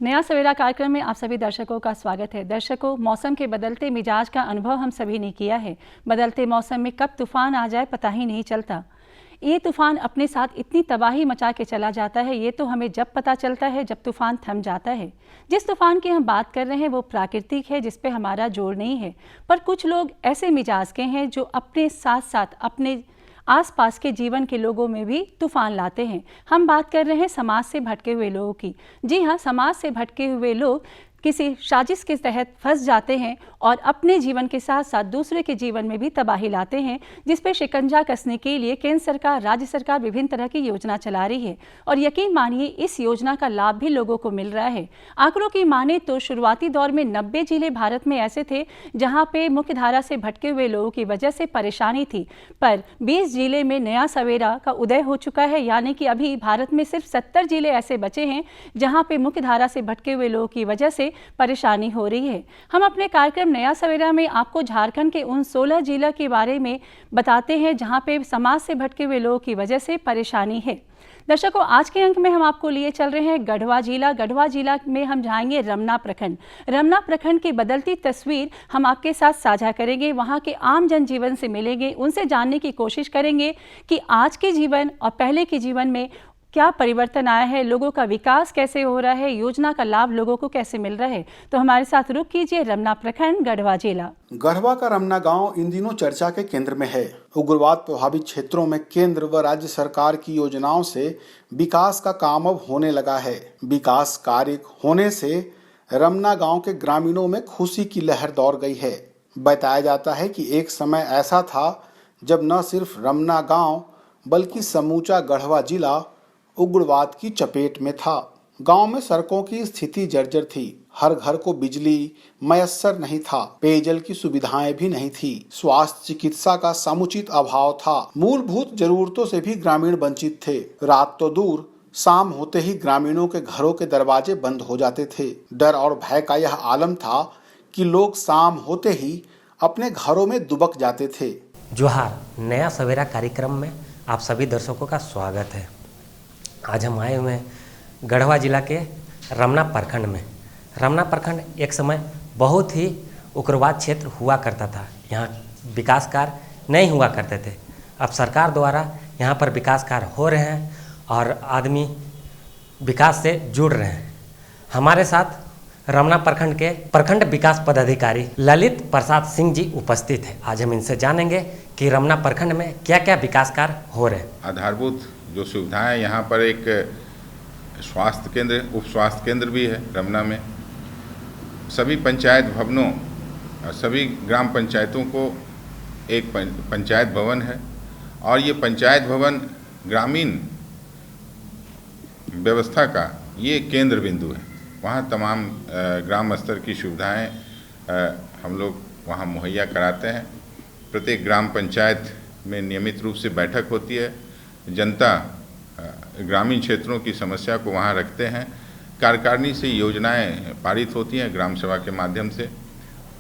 नया सवेरा कार्यक्रम में आप सभी दर्शकों का स्वागत है। दर्शकों, मौसम के बदलते मिजाज का अनुभव हम सभी ने किया है। बदलते मौसम में कब तूफान आ जाए पता ही नहीं चलता। ये तूफान अपने साथ इतनी तबाही मचा के चला जाता है, ये तो हमें जब पता चलता है जब तूफान थम जाता है। जिस तूफान की हम बात कर रहे हैं वो प्राकृतिक है, जिस पे हमारा जोर नहीं है। पर कुछ लोग ऐसे मिजाज के हैं जो अपने साथ साथ अपने आसपास के जीवन के लोगों में भी तूफान लाते हैं। हम बात कर रहे हैं समाज से भटके हुए लोगों की। जी हाँ, समाज से भटके हुए लोग किसी साजिश के तहत फंस जाते हैं और अपने जीवन के साथ साथ दूसरे के जीवन में भी तबाही लाते हैं, जिस पर शिकंजा कसने के लिए केंद्र सरकार, राज्य सरकार विभिन्न तरह की योजना चला रही है। और यकीन मानिए इस योजना का लाभ भी लोगों को मिल रहा है। आंकड़ों की माने तो शुरुआती दौर में 90 जिले भारत में ऐसे थे जहाँ पे मुख्य धारा से भटके हुए लोगों की वजह से परेशानी थी, पर 20 जिले में नया सवेरा का उदय हो चुका है। यानी कि अभी भारत में सिर्फ 70 जिले ऐसे बचे हैं जहाँ पे मुख्य धारा से भटके हुए लोगों की वजह से परेशानी हो रही है। हम अपने कार्यक्रम नया सवेरा में आपको झारखंड के उन 16 जिला के बारे में बताते हैं जहां पे समाज से भटके हुए लोगों की वजह से परेशानी है। दर्शकों, आज के अंक में हम आपको लिए चल रहे हैं गढ़वा जिला। गढ़वा जिला में हम जाएंगे रमना प्रखंड। रमना प्रखंड की बदलती तस्वीर हम आपके साथ साझा करेंगे। वहां के आम जनजीवन से मिलेंगे, उनसे जानने की कोशिश करेंगे कि आज के जीवन और पहले के जीवन में क्या परिवर्तन आया है, लोगों का विकास कैसे हो रहा है, योजना का लाभ लोगों को कैसे मिल रहा है। तो हमारे साथ रुक कीजिए रमना प्रखंड, गढ़वा जिला। गढ़वा का रमना गांव इन दिनों चर्चा के केंद्र में है। उग्रवाद प्रभावित क्षेत्रों में केंद्र व राज्य सरकार की योजनाओं से विकास का काम अब होने लगा है। विकास कार्य होने से रमना गांव के ग्रामीणों में खुशी की लहर दौड़ गई है। बताया जाता है कि एक समय ऐसा था जब न सिर्फ रमना गांव बल्कि समूचा गढ़वा जिला उग्रवाद की चपेट में था। गांव में सड़कों की स्थिति जर्जर थी, हर घर को बिजली मयस्सर नहीं था, पेयजल की सुविधाएं भी नहीं थी, स्वास्थ्य चिकित्सा का समुचित अभाव था, मूलभूत जरूरतों से भी ग्रामीण वंचित थे। रात तो दूर, शाम होते ही ग्रामीणों के घरों के दरवाजे बंद हो जाते थे। डर और भय का यह आलम था कि लोग शाम होते ही अपने घरों में दुबक जाते थे। जोहार, नया सवेरा कार्यक्रम में आप सभी दर्शकों का स्वागत है। आज हम आए हुए हैं गढ़वा जिला के रमना प्रखंड में। रमना प्रखंड एक समय बहुत ही उग्रवाद क्षेत्र हुआ करता था। यहाँ विकास कार्य नहीं हुआ करते थे। अब सरकार द्वारा यहाँ पर विकास कार्य हो रहे हैं और आदमी विकास से जुड़ रहे हैं। हमारे साथ रमना प्रखंड के प्रखंड विकास पदाधिकारी ललित प्रसाद सिंह जी उपस्थित हैं। आज हम इनसे जानेंगे कि रमना प्रखंड में क्या क्या विकास कार्य हो रहे हैं। आधारभूत जो सुविधाएं यहाँ पर एक स्वास्थ्य केंद्र, उप स्वास्थ्य केंद्र भी है रमना में। सभी पंचायत भवनों और सभी ग्राम पंचायतों को एक पंचायत भवन है और ये पंचायत भवन ग्रामीण व्यवस्था का ये केंद्र बिंदु है। वहाँ तमाम ग्राम स्तर की सुविधाएं हम लोग वहाँ मुहैया कराते हैं। प्रत्येक ग्राम पंचायत में नियमित रूप से बैठक होती है। जनता ग्रामीण क्षेत्रों की समस्या को वहाँ रखते हैं। कार्यकारिणी से योजनाएं पारित होती हैं ग्राम सभा के माध्यम से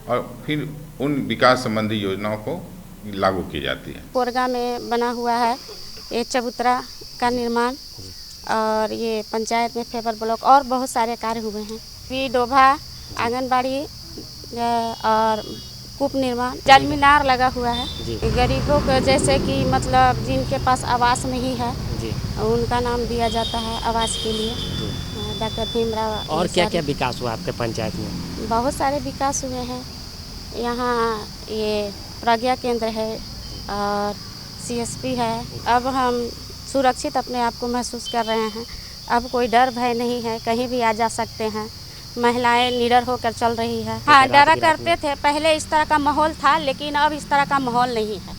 और फिर उन विकास संबंधी योजनाओं को लागू की जाती है। कोरगा में बना हुआ है ये चबूतरा का निर्माण और ये पंचायत में फेबर ब्लॉक और बहुत सारे कार्य हुए हैं। भी डोभा, आंगनबाड़ी और कूप निर्माण, जल मीनार लगा हुआ है। गरीबों को जैसे कि मतलब जिनके पास आवास नहीं है उनका नाम दिया जाता है आवास के लिए। डॉक्टर भीमराव। और क्या क्या विकास हुआ आपके पंचायत में? बहुत सारे विकास हुए हैं। यहाँ ये प्रज्ञा केंद्र है और CSP है। अब हम सुरक्षित अपने आप को महसूस कर रहे हैं। अब कोई डर भय नहीं है, कहीं भी आ जा सकते हैं। महिलाएं निडर होकर चल रही है। हाँ, डरा करते थे पहले, इस तरह का माहौल था, लेकिन अब इस तरह का माहौल नहीं है।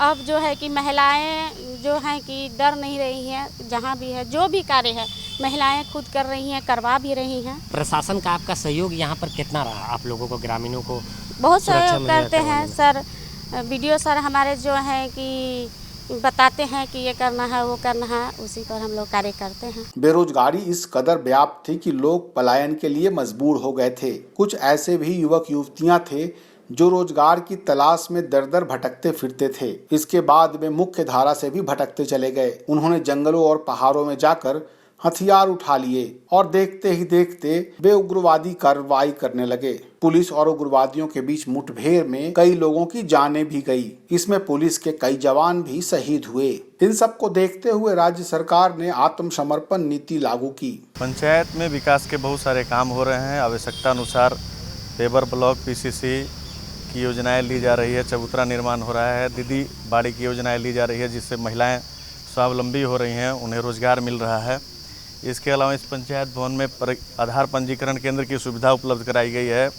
अब जो है कि महिलाएं जो हैं कि डर नहीं रही हैं। जहाँ भी है जो भी कार्य है महिलाएं खुद कर रही हैं, करवा भी रही हैं। प्रशासन का आपका सहयोग यहाँ पर कितना रहा? आप लोगों को, ग्रामीणों को बहुत सहयोग करते हैं सर। BDO सर हमारे जो हैं कि बताते हैं कि ये करना है, वो करना है, उसी पर हम लोग कार्य करते हैं। बेरोजगारी इस कदर व्याप्त थी कि लोग पलायन के लिए मजबूर हो गए थे। कुछ ऐसे भी युवक युवतियां थे जो रोजगार की तलाश में दर दर भटकते फिरते थे। इसके बाद वे मुख्य धारा से भी भटकते चले गए। उन्होंने जंगलों और पहाड़ों में जाकर हथियार उठा लिए और देखते ही देखते वे उग्रवादी कार्रवाई करने लगे। पुलिस और उग्रवादियों के बीच मुठभेड़ में कई लोगों की जानें भी गई। इसमें पुलिस के कई जवान भी शहीद हुए। इन सब को देखते हुए राज्य सरकार ने आत्मसमर्पण नीति लागू की। पंचायत में विकास के बहुत सारे काम हो रहे हैं। आवश्यकता अनुसार पेवर ब्लॉक, पीसीसी की योजनाएं ली जा रही है, चबूतरा निर्माण हो रहा है, दीदी बाड़ी की योजनाएं ली जा रही है, जिससे महिलाएं स्वावलंबी हो रही हैं, उन्हें रोजगार मिल रहा है। इसके अलावा इस पंचायत भवन में आधार पंजीकरण केंद्र की सुविधा उपलब्ध कराई गई है।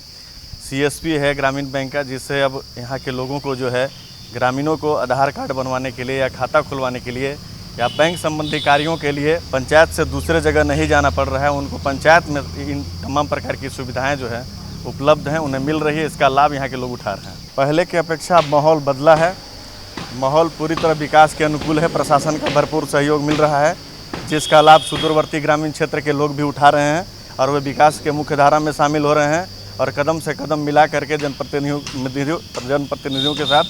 सीएसपी है ग्रामीण बैंक का, जिससे अब यहाँ के लोगों को जो है ग्रामीणों को आधार कार्ड बनवाने के लिए या खाता खुलवाने के लिए या बैंक संबंधी कार्यों के लिए पंचायत से दूसरे जगह नहीं जाना पड़ रहा है। उनको पंचायत में इन तमाम प्रकार की सुविधाएं जो है उपलब्ध हैं, उन्हें मिल रही है। इसका लाभ यहाँ के लोग उठा रहे हैं। पहले की अपेक्षा अब माहौल बदला है। माहौल पूरी तरह विकास के अनुकूल है। प्रशासन का भरपूर सहयोग मिल रहा है, जिसका लाभ सुदूरवर्ती ग्रामीण क्षेत्र के लोग भी उठा रहे हैं और वे विकास के मुख्य धारा में शामिल हो रहे हैं और कदम से कदम मिला करके जनप्रतिनिधियों के साथ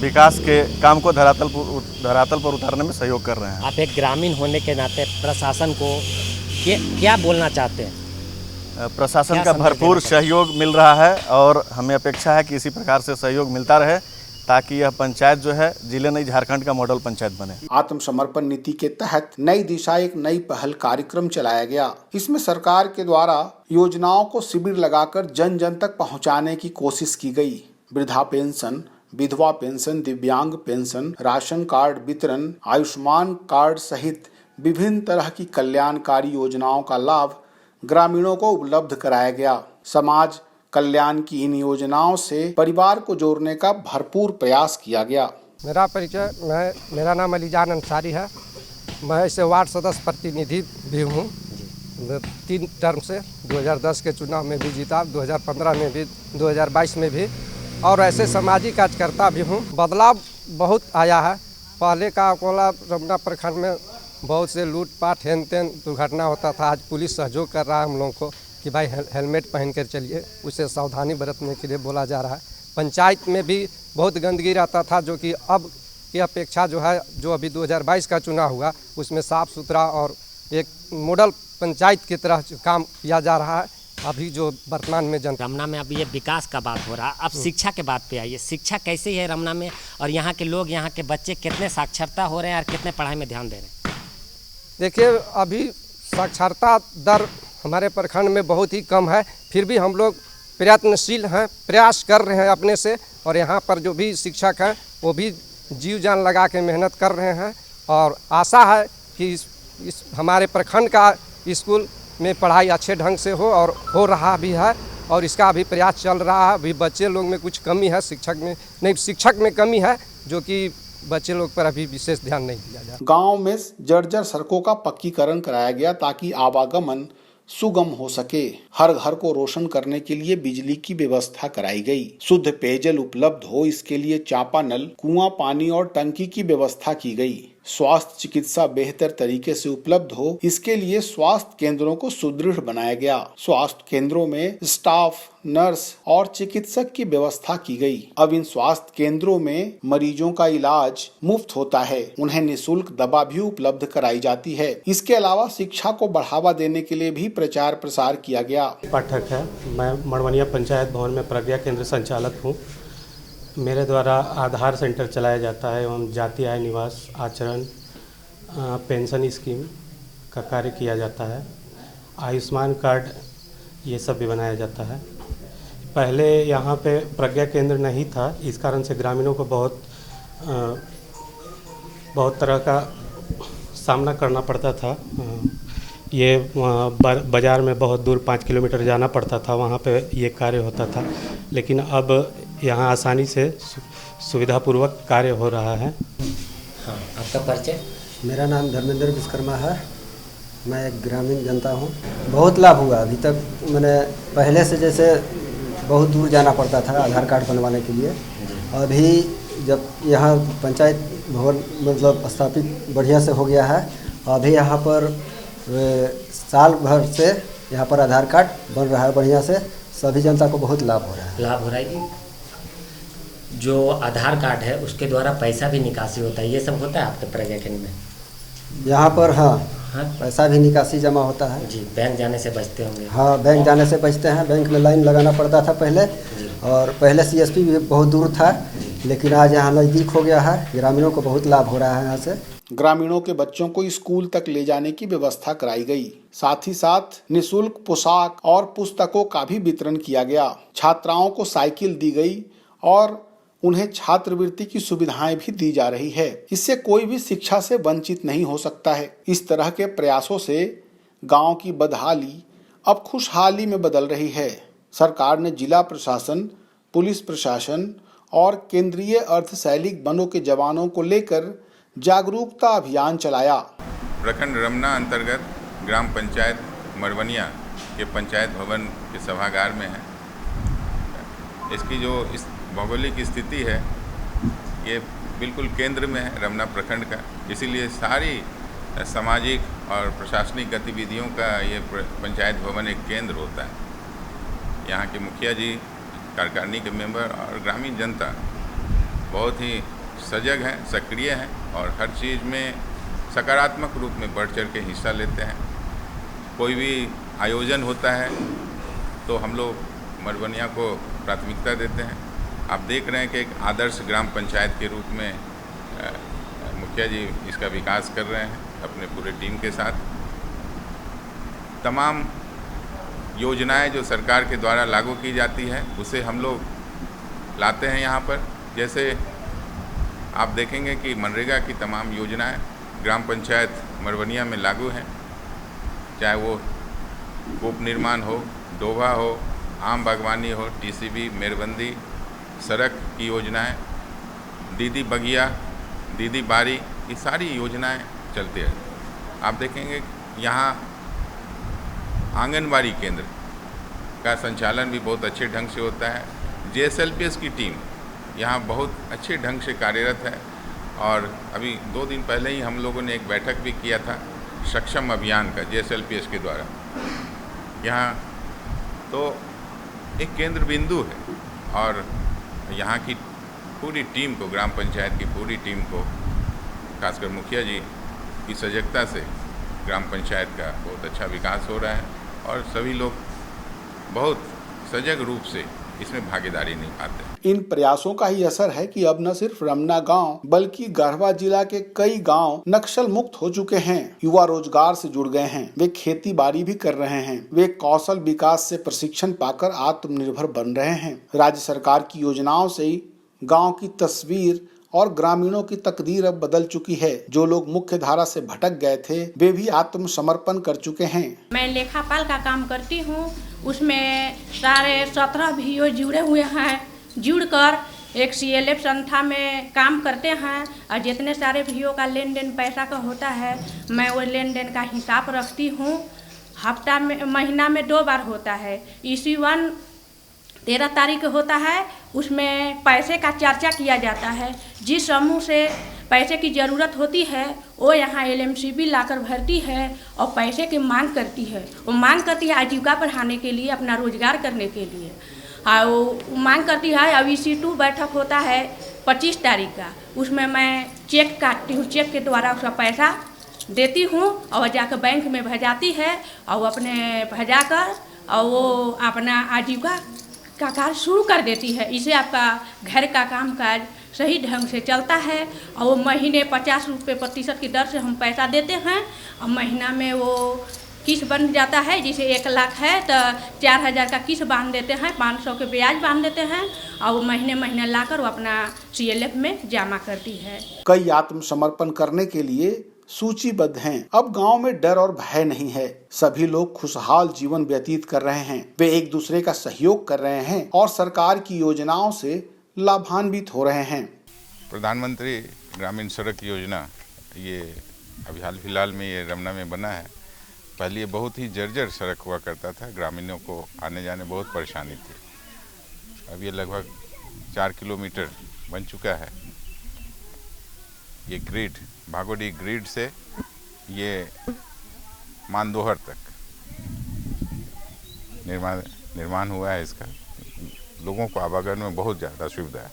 विकास के काम को धरातल पर उतारने में सहयोग कर रहे हैं। आप एक ग्रामीण होने के नाते प्रशासन को क्या बोलना चाहते हैं? प्रशासन का भरपूर सहयोग मिल रहा है और हमें अपेक्षा है कि इसी प्रकार से सहयोग मिलता रहे, ताकि यह पंचायत जो है जिले नहीं झारखंड का मॉडल पंचायत बने। आत्मसमर्पण नीति के तहत नई दिशा एक नई पहल कार्यक्रम चलाया गया। इसमें सरकार के द्वारा योजनाओं को शिविर लगाकर जन जन तक पहुंचाने की कोशिश की गई। वृद्धा पेंशन, विधवा पेंशन, दिव्यांग पेंशन, राशन कार्ड वितरण, आयुष्मान कार्ड सहित विभिन्न तरह की कल्याणकारी योजनाओं का लाभ ग्रामीणों को उपलब्ध कराया गया। समाज कल्याण की इन योजनाओं से परिवार को जोड़ने का भरपूर प्रयास किया गया। मेरा परिचय, मेरा नाम अलीजान अंसारी है। मैं इसे वार्ड सदस्य प्रतिनिधि भी हूँ 3 टर्म से। 2010 के चुनाव में भी जीता, 2015 में भी, 2022 में भी, और ऐसे सामाजिक कार्यकर्ता भी हूँ। बदलाव बहुत आया है। पहले का अकोला रमना प्रखंड में बहुत से लूटपाट हेन तेन दुर्घटना होता था। आज पुलिस सहयोग कर रहा है हम लोगों को कि भाई हेलमेट पहन कर चलिए, उसे सावधानी बरतने के लिए बोला जा रहा है। पंचायत में भी बहुत गंदगी रहता था, जो कि अब की अपेक्षा जो है, जो अभी 2022 का चुनाव हुआ, उसमें साफ़ सुथरा और एक मॉडल पंचायत की तरह काम किया जा रहा है। अभी जो वर्तमान में रमना में अभी ये विकास का बात हो रहा है, अब शिक्षा के बात पे आइए। शिक्षा कैसी है रमना में, और यहाँ के लोग, यहाँ के बच्चे कितने साक्षरता हो रहे हैं और कितने पढ़ाई में ध्यान दे रहे हैं? देखिए, अभी साक्षरता दर हमारे प्रखंड में बहुत ही कम है, फिर भी हम लोग प्रयत्नशील हैं, प्रयास कर रहे हैं अपने से। और यहाँ पर जो भी शिक्षक हैं वो भी जीव जान लगा के मेहनत कर रहे हैं, और आशा है कि इस हमारे प्रखंड का स्कूल में पढ़ाई अच्छे ढंग से हो, और हो रहा भी है, और इसका अभी प्रयास चल रहा है। अभी बच्चे लोग में कुछ कमी है, शिक्षक में कमी है, जो कि बच्चे लोग पर अभी विशेष ध्यान नहीं दिया जा रहा। गाँव में जर्जर सड़कों का पक्कीकरण कराया गया ताकि आवागमन सुगम हो सके। हर घर को रोशन करने के लिए बिजली की व्यवस्था कराई गई। शुद्ध पेयजल उपलब्ध हो, इसके लिए चापानल, कुआं पानी और टंकी की व्यवस्था की गई। स्वास्थ्य चिकित्सा बेहतर तरीके से उपलब्ध हो, इसके लिए स्वास्थ्य केंद्रों को सुदृढ़ बनाया गया। स्वास्थ्य केंद्रों में स्टाफ, नर्स और चिकित्सक की व्यवस्था की गई। अब इन स्वास्थ्य केंद्रों में मरीजों का इलाज मुफ्त होता है। उन्हें निःशुल्क दवा भी उपलब्ध कराई जाती है। इसके अलावा शिक्षा को बढ़ावा देने के लिए भी प्रचार प्रसार किया गया। पाठक है, मैं मड़वनिया पंचायत भवन में प्रज्ञा केंद्र संचालक हूँ। मेरे द्वारा आधार सेंटर चलाया जाता है एवं जाति आय निवास आचरण पेंशन स्कीम का कार्य किया जाता है। आयुष्मान कार्ड ये सब भी बनाया जाता है। पहले यहाँ पे प्रज्ञा केंद्र नहीं था, इस कारण से ग्रामीणों को बहुत तरह का सामना करना पड़ता था। ये बाज़ार में बहुत दूर 5 किलोमीटर जाना पड़ता था, वहाँ पे ये कार्य होता था। लेकिन अब यहाँ आसानी से सुविधापूर्वक कार्य हो रहा है। हाँ, आपका परिचय? मेरा नाम धर्मेंद्र विश्वकर्मा है। मैं एक ग्रामीण जनता हूँ। बहुत लाभ हुआ अभी तक। मैंने पहले से जैसे बहुत दूर जाना पड़ता था आधार कार्ड बनवाने के लिए, अभी जब यहाँ पंचायत भवन मतलब स्थापित बढ़िया से हो गया है, अभी यहाँ पर साल भर से यहाँ पर आधार कार्ड बन रहा है बढ़िया से। सभी जनता को बहुत लाभ हो रहा है। लाभ हो रहा है। जो आधार कार्ड है उसके द्वारा पैसा भी निकासी होता है, ये सब होता है आपके प्रज्ञा केंद्र में? यहाँ पर हाँ, हाँ पैसा भी निकासी जमा होता है जी, बैंक जाने से बचते होंगे। हाँ, बैंक जाने से बचते हैं। बैंक में लाइन लगाना पड़ता था पहले, और पहले सीएसपी भी बहुत दूर था, लेकिन आज यहाँ नज़दीक हो गया है। ग्रामीणों को बहुत लाभ हो रहा है यहाँ से। ग्रामीणों के बच्चों को स्कूल तक ले जाने की व्यवस्था कराई गई। साथ ही साथ निःशुल्क पोशाक और पुस्तकों का भी वितरण किया गया। छात्राओं को साइकिल दी गई और उन्हें छात्रवृत्ति की सुविधाएं भी दी जा रही है। इससे कोई भी शिक्षा से वंचित नहीं हो सकता है। इस तरह के प्रयासों से गांव की बदहाली अब खुशहाली में बदल रही है। सरकार ने जिला प्रशासन, पुलिस प्रशासन और केंद्रीय अर्धसैनिक बलों के जवानों को लेकर जागरूकता अभियान चलाया। प्रखंड रमना अंतर्गत ग्राम पंचायत मरवनिया के पंचायत भवन के सभागार में है। इसकी जो इस भौगोलिक स्थिति है, ये बिल्कुल केंद्र में है रमना प्रखंड का, इसीलिए सारी सामाजिक और प्रशासनिक गतिविधियों का ये पंचायत भवन एक केंद्र होता है। यहाँ के मुखिया जी, कार्यकारिणी के मेंबर और ग्रामीण जनता बहुत ही सजग हैं, सक्रिय हैं और हर चीज़ में सकारात्मक रूप में बढ़ चढ़ के हिस्सा लेते हैं। कोई भी आयोजन होता है तो हम लोग मरवनिया को प्राथमिकता देते हैं। आप देख रहे हैं कि एक आदर्श ग्राम पंचायत के रूप में मुखिया जी इसका विकास कर रहे हैं अपने पूरे टीम के साथ। तमाम योजनाएं जो सरकार के द्वारा लागू की जाती है उसे हम लोग लाते हैं यहाँ पर। जैसे आप देखेंगे कि मनरेगा की तमाम योजनाएं ग्राम पंचायत मरवनिया में लागू हैं, चाहे वो कूप निर्माण हो, डोभा हो, आम बागवानी हो, टीसीबी, मेरबंदी, सड़क की योजनाएं, दीदी बगिया, दीदी बारी, ये सारी योजनाएं चलती है। आप देखेंगे यहाँ आंगनबाड़ी केंद्र का संचालन भी बहुत अच्छे ढंग से होता है। जेएसएलपीएस की टीम यहाँ बहुत अच्छे ढंग से कार्यरत है और अभी 2 दिन पहले ही हम लोगों ने एक बैठक भी किया था सक्षम अभियान का जेएसएलपीएस के द्वारा। यहाँ तो एक केंद्र बिंदु है और यहाँ की पूरी टीम को, ग्राम पंचायत की पूरी टीम को, खासकर मुखिया जी की सजगता से ग्राम पंचायत का बहुत अच्छा विकास हो रहा है और सभी लोग बहुत सजग रूप से इसमें भागीदारी निभाते हैं। इन प्रयासों का ही असर है कि अब न सिर्फ रमना गांव बल्कि गढ़वा जिला के कई गांव नक्सल मुक्त हो चुके हैं। युवा रोजगार से जुड़ गए हैं, वे खेती बाड़ी भी कर रहे हैं, वे कौशल विकास से प्रशिक्षण पाकर आत्मनिर्भर बन रहे हैं। राज्य सरकार की योजनाओं से गांव की तस्वीर और ग्रामीणों की तकदीर अब बदल चुकी है। जो लोग मुख्य धारा से भटक गए थे वे भी आत्मसमर्पण कर चुके हैं। मैं लेखापाल का काम करती हूँ, उसमें सारे 17 VO जुड़े हुए हैं। जुड़कर एक CLF संस्था में काम करते हैं और जितने सारे VO का लेन देन पैसा का होता है मैं वो लेन देन का हिसाब रखती हूँ। हफ्ता में, महीना में 2 बार होता है। इसी 13 तारीख होता है, उसमें पैसे का चर्चा किया जाता है। जिस समूह से पैसे की ज़रूरत होती है वो यहाँ LMCB लाकर भरती है और पैसे की मांग करती है। वो मांग करती है आजीविका बढ़ाने के लिए, अपना रोजगार करने के लिए। और वो मांग करती है। अभी C2 बैठक होता है 25 तारीख का, उसमें मैं चेक काटती हूँ, चेक के द्वारा उसका पैसा देती हूँ और जाकर बैंक में भेजाती है और वो अपने भेजाकर और वो अपना आजीविका का कार्य शुरू कर देती है। इससे आपका घर का काम काज सही ढंग से चलता है और वो महीने 50 रुपये प्रतिशत की दर से हम पैसा देते हैं और महीना में वो किस्त बन जाता है। जैसे 1 लाख है तो 4000 का किस्त बांध देते हैं, 500 के ब्याज बांध देते हैं और वो महीने महीने लाकर वो अपना CLF में जमा करती है। कई आत्मसमर्पण करने के लिए सूचीबद्ध हैं। अब गांव में डर और भय नहीं है, सभी लोग खुशहाल जीवन व्यतीत कर रहे हैं। वे एक दूसरे का सहयोग कर रहे हैं और सरकार की योजनाओं से लाभान्वित हो रहे हैं। प्रधानमंत्री ग्रामीण सड़क योजना ये अभी हाल फिलहाल में ये रमना में बना है। पहले ये बहुत ही जर्जर सड़क हुआ करता था, ग्रामीणों को आने जाने बहुत परेशानी थी। अब ये लगभग 4 किलोमीटर बन चुका है। ये ग्रिड, भागोडी ग्रिड से ये मानदोहर तक निर्माण हुआ है। इसका लोगों को आवागमन में बहुत ज़्यादा सुविधा है।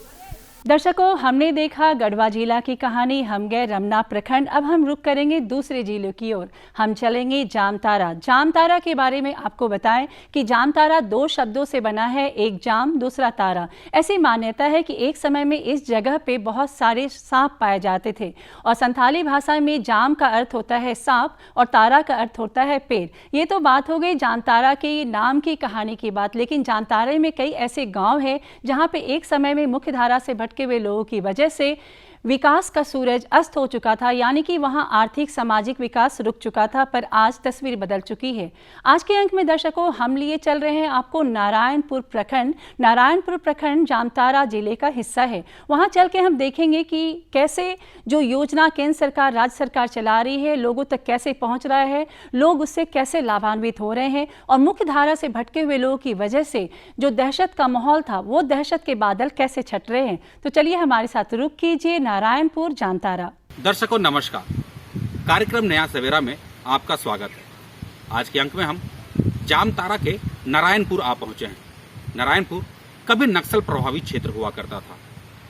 दर्शकों, हमने देखा गढ़वा जिला की कहानी, हम गए रमना प्रखंड। अब हम रुक करेंगे दूसरे जिलों की ओर। हम चलेंगे जामताड़ा। जामताड़ा के बारे में आपको बताएं कि जामताड़ा 2 शब्दों से बना है, एक जाम दूसरा तारा। ऐसी मान्यता है कि एक समय में इस जगह पे बहुत सारे सांप पाए जाते थे और संथाली भाषा में जाम का अर्थ होता है सांप और तारा का अर्थ होता है पेड़। ये तो बात हो गई जामताड़ा के नाम की कहानी की बात, लेकिन जामताड़े में कई ऐसे गाँव हैं जहाँ पे एक समय में मुख्य धारा से भटके हुए लोगों की वजह से विकास का सूरज अस्त हो चुका था, यानी कि वहां आर्थिक सामाजिक विकास रुक चुका था। पर आज तस्वीर बदल चुकी है। आज के अंक में दर्शकों हम लिए चल रहे हैं आपको नारायणपुर प्रखंड। नारायणपुर प्रखंड जामताड़ा जिले का हिस्सा है। वहां चल के हम देखेंगे कि कैसे जो योजना केंद्र सरकार राज्य सरकार चला रही है लोगों तक कैसे पहुंच रहा है, लोग उससे कैसे लाभान्वित हो रहे हैं और मुख्य धारा से भटके हुए लोगों की वजह से जो दहशत का माहौल था वो दहशत के बादल कैसे छट रहे हैं। तो चलिए हमारे साथ रुक कीजिए नारायणपुर जामताड़ा। दर्शकों नमस्कार, कार्यक्रम नया सवेरा में आपका स्वागत है। आज के अंक में हम जामताड़ा के नारायणपुर आ पहुंचे हैं। नारायणपुर कभी नक्सल प्रभावित क्षेत्र हुआ करता था।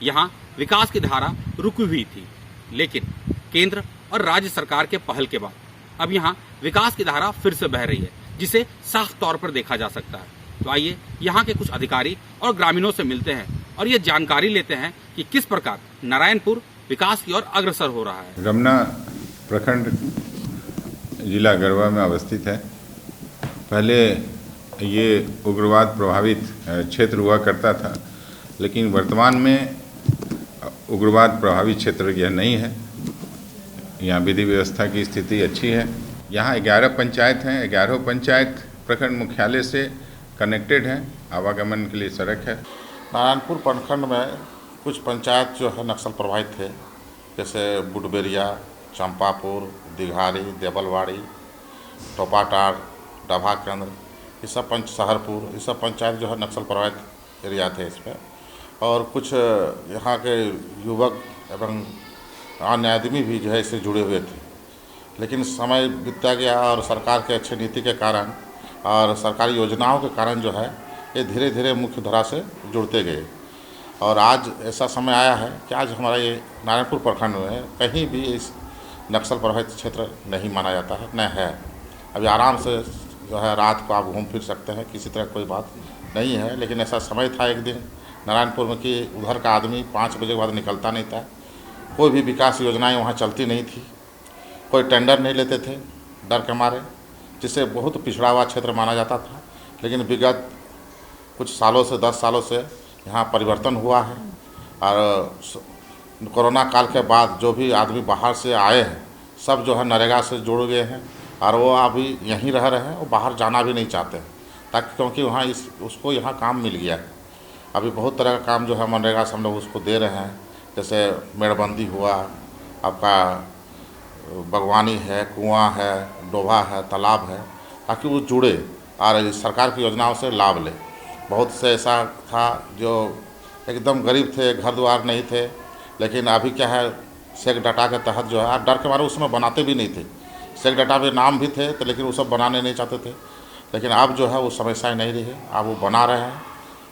यहाँ विकास की धारा रुकी हुई थी, लेकिन केंद्र और राज्य सरकार के पहल के बाद अब यहाँ विकास की धारा फिर से बह रही है, जिसे साफ तौर पर देखा जा सकता है। तो आइए यहाँ के कुछ अधिकारी और ग्रामीणों से मिलते हैं और ये जानकारी लेते हैं कि किस प्रकार नारायणपुर विकास की ओर अग्रसर हो रहा है। रमना प्रखंड जिला गढ़वा में अवस्थित है। पहले ये उग्रवाद प्रभावित क्षेत्र हुआ करता था, लेकिन वर्तमान में उग्रवाद प्रभावित क्षेत्र यह नहीं है। यहाँ विधि व्यवस्था की स्थिति अच्छी है। यहाँ 11 पंचायत हैं। 11 पंचायत प्रखंड मुख्यालय से कनेक्टेड हैं। आवागमन के लिए सड़क है। नारायणपुर प्रखंड में कुछ पंचायत जो है नक्सल प्रभावित थे, जैसे बुडबेरिया, चंपापुर, दिघारी, देवलवाड़ी, टोपाटार, डभा केंद्र, ये सब सहरपुर, ये सब पंचायत जो है नक्सल प्रभावित एरिया थे इसमें। और कुछ यहाँ के युवक एवं अन्य आदमी भी जो है इससे जुड़े हुए थे, लेकिन समय बीतता गया और सरकार के अच्छी नीति के कारण और सरकारी योजनाओं के कारण जो है ये धीरे धीरे मुख्य धारा से जुड़ते गए। और आज ऐसा समय आया है कि आज हमारा ये नारायणपुर प्रखंड में कहीं भी इस नक्सल प्रभावित क्षेत्र नहीं माना जाता है, न है। अभी आराम से जो है रात को आप घूम फिर सकते हैं, किसी तरह कोई बात नहीं है। लेकिन ऐसा समय था एक दिन नारायणपुर में कि उधर का आदमी 5 बजे के बाद निकलता नहीं था। कोई भी विकास योजनाएँ वहाँ चलती नहीं थी, कोई टेंडर नहीं लेते थे डर के मारे, जिससे बहुत पिछड़ा हुआ क्षेत्र माना जाता था। लेकिन विगत कुछ सालों से 10 सालों से यहाँ परिवर्तन हुआ है। और कोरोना काल के बाद जो भी आदमी बाहर से आए हैं सब जो है नरेगा से जुड़ गए हैं और वो अभी यहीं रह रहे हैं, वो बाहर जाना भी नहीं चाहते हैं, ताकि क्योंकि वहाँ उसको यहाँ काम मिल गया है। अभी बहुत तरह का काम जो है मनरेगा से हम लोग उसको दे रहे हैं, जैसे मेड़बंदी हुआ, आपका बागवानी है, कुआं है, डोभा है, तालाब है, ताकि वो जुड़े और सरकार की योजनाओं से लाभ ले। बहुत से ऐसा था जो एकदम गरीब थे, घर द्वार नहीं थे, लेकिन अभी क्या है सेक डाटा के तहत जो है डर के मारे उसमें बनाते भी नहीं थे। सेक डाटा में नाम भी थे तो लेकिन वो सब बनाने नहीं चाहते थे। लेकिन अब जो है वो समस्याएं नहीं रही है, अब वो बना रहे हैं।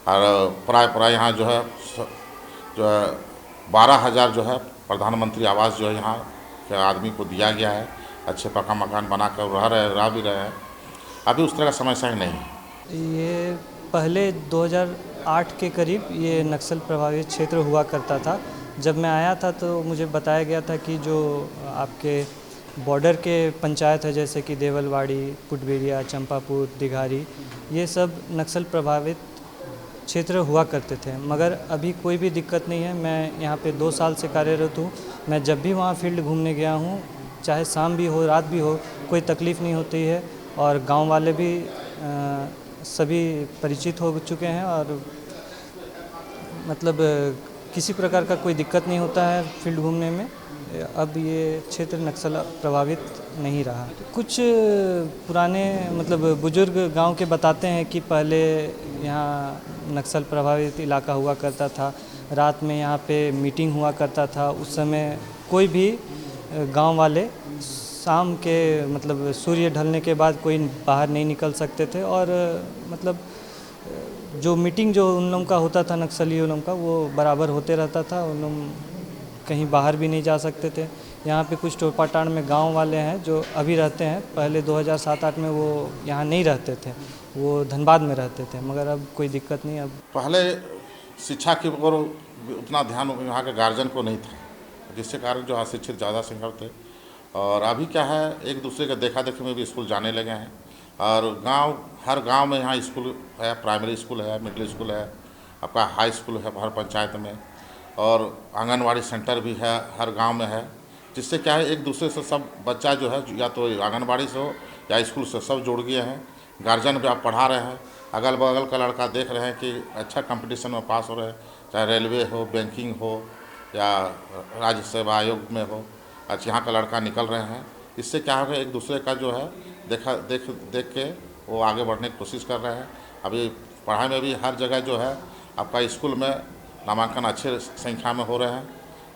और प्राय यहाँ जो है 12,000 जो है प्रधानमंत्री आवास जो है यहाँ के आदमी को दिया गया है। अच्छे पक्का मकान बना कर रह भी रहे हैं। अभी उस तरह का समस्या नहीं है। ये पहले 2008 के करीब ये नक्सल प्रभावित क्षेत्र हुआ करता था। जब मैं आया था तो मुझे बताया गया था कि जो आपके बॉर्डर के पंचायत है, जैसे कि देवलवाड़ी, पुटबेरिया, चंपापुर, दिघारी, ये सब नक्सल प्रभावित क्षेत्र हुआ करते थे। मगर अभी कोई भी दिक्कत नहीं है। मैं यहाँ पे 2 साल से कार्यरत हूँ। मैं जब भी वहाँ फील्ड घूमने गया हूँ, चाहे शाम भी हो रात भी हो, कोई तकलीफ़ नहीं होती है। और गांव वाले भी सभी परिचित हो चुके हैं और मतलब किसी प्रकार का कोई दिक्कत नहीं होता है फील्ड घूमने में। अब ये क्षेत्र नक्सल प्रभावित नहीं रहा। कुछ पुराने मतलब बुजुर्ग गांव के बताते हैं कि पहले यहाँ नक्सल प्रभावित इलाका हुआ करता था। रात में यहाँ पे मीटिंग हुआ करता था। उस समय कोई भी गांव वाले शाम के मतलब सूर्य ढलने के बाद कोई बाहर नहीं निकल सकते थे और मतलब जो मीटिंग जो उन लोगों का होता था नक्सली उन लोगों का, वो बराबर होते रहता था। उन लोग कहीं बाहर भी नहीं जा सकते थे। यहाँ पे कुछ टोपाटाड़ में गांव वाले हैं जो अभी रहते हैं, पहले 2007-8 में वो यहाँ नहीं रहते थे, वो धनबाद में रहते थे, मगर अब कोई दिक्कत नहीं। अब पहले शिक्षा की ओर उतना ध्यान यहाँ के गार्जियन को नहीं था, जिसके कारण जो अशिक्षित ज़्यादा संख्या थे। और अभी क्या है, एक दूसरे के देखा देखी में भी स्कूल जाने लगे हैं। और हर गांव में यहाँ स्कूल है, प्राइमरी स्कूल है, मिडिल स्कूल है, आपका हाई स्कूल है हर पंचायत में, और आंगनवाड़ी सेंटर भी है हर गांव में है। जिससे क्या है, एक दूसरे से सब बच्चा जो है या तो आंगनबाड़ी से हो या स्कूल से सब जुड़ गए हैं। गार्जियन भी आप पढ़ा रहे हैं, अगल बगल का लड़का देख रहे हैं कि अच्छा कंपटीशन में पास हो रहे हैं, चाहे रेलवे हो, बैंकिंग हो या राज्य सेवा आयोग में हो, अच्छा यहाँ का लड़का निकल रहे हैं। इससे क्या होगा, एक दूसरे का जो है देख के वो आगे बढ़ने की कोशिश कर रहे हैं। अभी पढ़ाई में भी हर जगह जो है आपका स्कूल में नामांकन अच्छे संख्या में हो रहे हैं,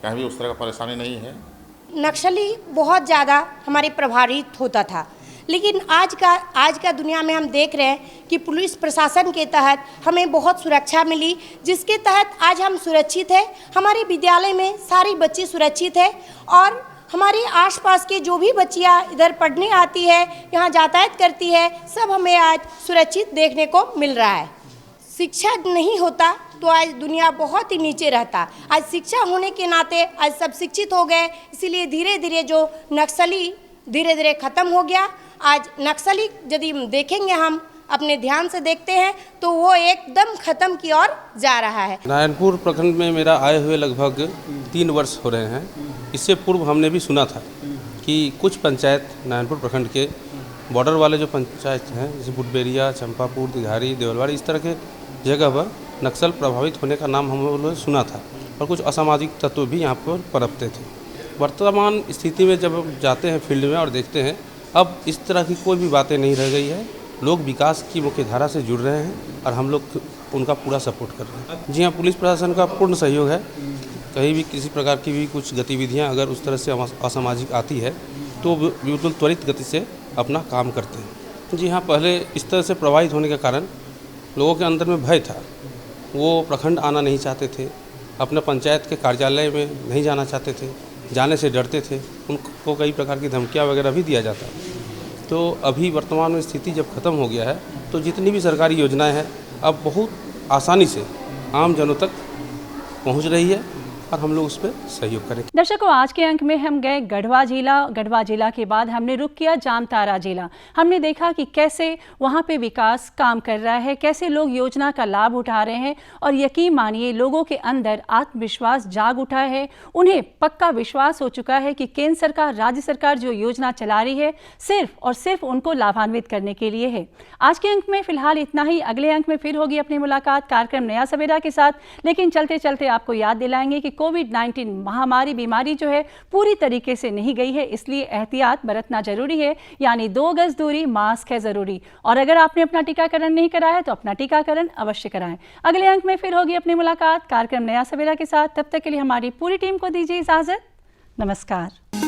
कहीं भी उस तरह का परेशानी नहीं है। नक्सली बहुत ज़्यादा हमारे प्रभावित होता था, लेकिन आज का दुनिया में हम देख रहे हैं कि पुलिस प्रशासन के तहत हमें बहुत सुरक्षा मिली, जिसके तहत आज हम सुरक्षित हैं। हमारे विद्यालय में सारी बच्ची सुरक्षित है और हमारे आसपास के जो भी बच्चियां इधर पढ़ने आती है, यहाँ यातायात करती है, सब हमें आज सुरक्षित देखने को मिल रहा है। शिक्षा नहीं होता तो आज दुनिया बहुत ही नीचे रहता। आज शिक्षा होने के नाते आज सब शिक्षित हो गए, इसीलिए धीरे धीरे जो नक्सली धीरे धीरे ख़त्म हो गया। आज नक्सली यदि देखेंगे, हम अपने ध्यान से देखते हैं तो वो एकदम ख़त्म की ओर जा रहा है। नारायणपुर प्रखंड में मेरा आए हुए लगभग 3 वर्ष हो रहे हैं। इससे पूर्व हमने भी सुना था कि कुछ पंचायत नारायणपुर प्रखंड के बॉर्डर वाले जो पंचायत हैं, जैसे बुटबेरिया, चंपापुर, दिघारी, देवलवाड़ी, इस तरह के जगह पर नक्सल प्रभावित होने का नाम हम लोगों ने सुना था और कुछ असामाजिक तत्व भी यहाँ पर पनपते थे। वर्तमान स्थिति में जब हम जाते हैं फील्ड में और देखते हैं, अब इस तरह की कोई भी बातें नहीं रह गई है। लोग विकास की मुख्य धारा से जुड़ रहे हैं और हम लोग उनका पूरा सपोर्ट कर रहे हैं। जी हाँ, पुलिस प्रशासन का पूर्ण सहयोग है। कहीं भी किसी प्रकार की भी कुछ गतिविधियां अगर उस तरह से असामाजिक आती है तो बिल्कुल त्वरित गति से अपना काम करते हैं। जी हाँ, पहले इस तरह से प्रभावित होने के कारण लोगों के अंदर में भय था, वो प्रखंड आना नहीं चाहते थे, अपने पंचायत के कार्यालय में नहीं जाना चाहते थे, जाने से डरते थे, उनको कई प्रकार की धमकियां वगैरह भी दिया जाता। तो अभी वर्तमान में स्थिति जब ख़त्म हो गया है तो जितनी भी सरकारी योजनाएं हैं अब बहुत आसानी से आम जनों तक पहुंच रही है और हम लोग उस पर सहयोग करें। दर्शकों, आज के अंक में हम गए गढ़वा जिला के बाद हमने रुक किया जामतारा जिला। हमने देखा कि कैसे वहाँ पे विकास काम कर रहा है, कैसे लोग योजना का लाभ उठा रहे हैं और यकीन मानिए लोगों के अंदर आत्मविश्वास जाग उठा है। उन्हें पक्का विश्वास हो चुका है कि केंद्र सरकार, राज्य सरकार जो योजना चला रही है सिर्फ और सिर्फ उनको लाभान्वित करने के लिए है। आज के अंक में फिलहाल इतना ही। अगले अंक में फिर होगी अपनी मुलाकात कार्यक्रम नया सवेरा के साथ, लेकिन चलते चलते आपको याद दिलाएंगे कि कोविड-19 महामारी बीमारी जो है पूरी तरीके से नहीं गई है, इसलिए एहतियात बरतना जरूरी है। यानी 2 गज दूरी, मास्क है जरूरी। और अगर आपने अपना टीकाकरण नहीं कराया तो अपना टीकाकरण अवश्य कराएं। अगले अंक में फिर होगी अपनी मुलाकात कार्यक्रम नया सवेरा के साथ। तब तक के लिए हमारी पूरी टीम को दीजिए इजाजत। नमस्कार।